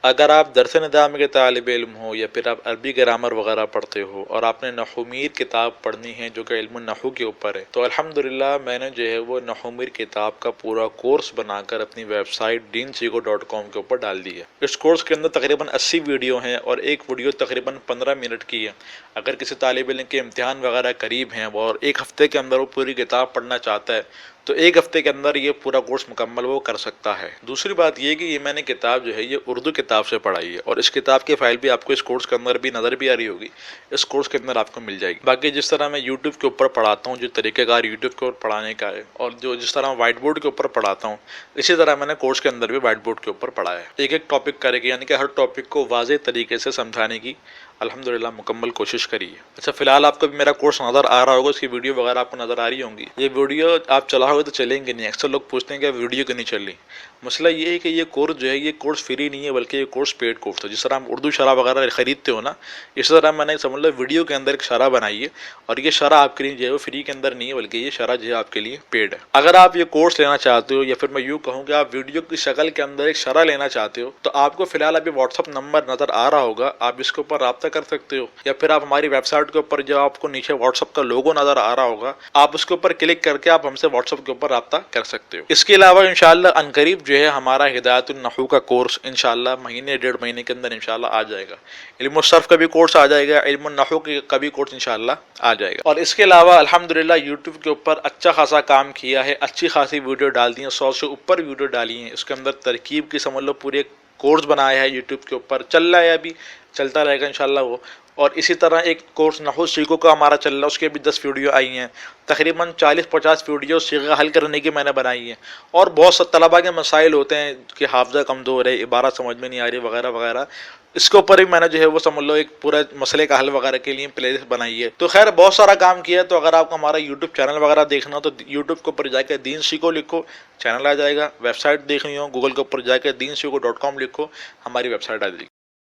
अगर आप दरस निज़ाम के तालिब इल्म हो या फिर आप अरबी ग्रामर वगैरह पढ़ते हो और आपने नहूमीर किताब पढ़नी है जो कि इल्म नहू के ऊपर है, तो अल्हम्दुलिल्लाह मैंने जो है वो नहूमीर किताब का पूरा कोर्स बनाकर अपनी वेबसाइट deenseeco.com के ऊपर डाल दी है। इस कोर्स के अंदर तकरीबन 80 वीडियो हैं और एक वीडियो तकरीबन 15 मिनट की है। अगर किसी तालिब इल्म के इम्तिहान वगैरह करीब हैं और एक हफ़्ते के अंदर वो पूरी किताब पढ़ना चाहता है तो एक हफ्ते के अंदर ये पूरा कोर्स मुकम्मल वो कर सकता है। दूसरी बात ये कि ये मैंने किताब जो है ये उर्दू किताब से पढ़ाई है और इस किताब की फाइल भी आपको इस कोर्स के अंदर भी नज़र भी आ रही होगी, इस कोर्स के अंदर आपको मिल जाएगी। बाकी जिस तरह मैं यूट्यूब के ऊपर पढ़ाता हूँ, जो तरीक़ेकार यूट्यूब के ऊपर पढ़ाने का है और जो जिस तरह वाइट बोर्ड के ऊपर पढ़ाता हूँ, इसी तरह मैंने कोर्स के अंदर भी वाइट बोर्ड के ऊपर पढ़ाया है। एक एक टॉपिक करके यानी कि हर टॉपिक को वाज़ेह तरीके से समझाने की अल्हम्दुलिल्लाह मुकम्मल कोशिश करी है। अच्छा, फिलहाल आपको भी मेरा कोर्स नज़र आ रहा होगा, उसकी वीडियो वगैरह आपको नज़र आ रही होंगी। ये वीडियो आप चलाओगे तो चलेंगे नहीं। अक्सर लोग पूछते हैं कि वीडियो क्यों नहीं चल रही। मसला ये है कि ये कोर्स जो है ये कोर्स फ्री नहीं है, बल्कि ये कोर्स पेड कोर्स है। जिस तरह हम उर्दू शरह वगैरह ख़रीदते हो ना, इस तरह मैंने समझ लो वीडियो के अंदर एक शरह बनाई है और ये शरह आपके लिए जो है वो फ्री के अंदर नहीं है, बल्कि ये शरह जो है आपके लिए पेड है। अगर आप ये कोर्स लेना चाहते हो या फिर मैं यूँ कहूँ कि आप वीडियो की शक्ल के अंदर एक शरह लेना चाहते हो, तो आपको फिलहाल अभी व्हाट्सअप नंबर नज़र आ रहा होगा, आप इसके ऊपर रब्ता कर सकते हो या फिर आप हमारी वेबसाइट के ऊपर जो आपको नीचे व्हाट्सअप का लोगो नज़र आ रहा होगा, आप उसके ऊपर क्लिक करके आप हमसे व्हाट्सअप के ऊपर रब्ता कर सकते हो। इसके अलावा इंशाअल्लाह अनकरीब जो है हमारा हिदायतुन नहू का कोर्स इंशाअल्लाह महीने 1.5 महीने के अंदर इंशाअल्लाह आ जाएगा। इल्मुल सर्फ का भी कोर्स आ जाएगा, इल्मुल नहू का भी कोर्स इंशाअल्लाह आ जाएगा। और इसके अलावा अल्हम्दुलिल्लाह यूट्यूब के ऊपर अच्छा खासा काम किया है, अच्छी खासी वीडियो डाल दी है, 100 से ऊपर वीडियो डाली है। उसके अंदर तरकीब की समझ लो पूरे कोर्स बनाया है, यूट्यूब के ऊपर चल रहा है, अभी चलता रहेगा इंशाल्लाह वो। और इसी तरह एक कोर्स नहू सीखो का हमारा चल रहा है, उसके भी 10 वीडियो आई हैं। तकरीबन 40-50 वीडियो सीगा हल करने की मैंने बनाई है। और बहुत से तलबा के मसाइल होते हैं कि हाफ़ज़ा कमज़ोर है, इबारत समझ में नहीं आ रही वगैरह वगैरह, इसके ऊपर भी मैंने जो है वो समझ लो एक पूरा मसले का हल वगैरह के लिए प्लेलिस्ट बनाई है। तो खैर बहुत सारा काम किया है। तो अगर आपको हमारा यूट्यूब चैनल वगैरह देखना हो तो यूट्यूब के ऊपर जाकर दीन सीखो लिखो, चैनल आ जाएगा। वेबसाइट देखनी हो गूगल के ऊपर जाकर deenseeco.com लिखो, हमारी वेबसाइट आ जाएगी।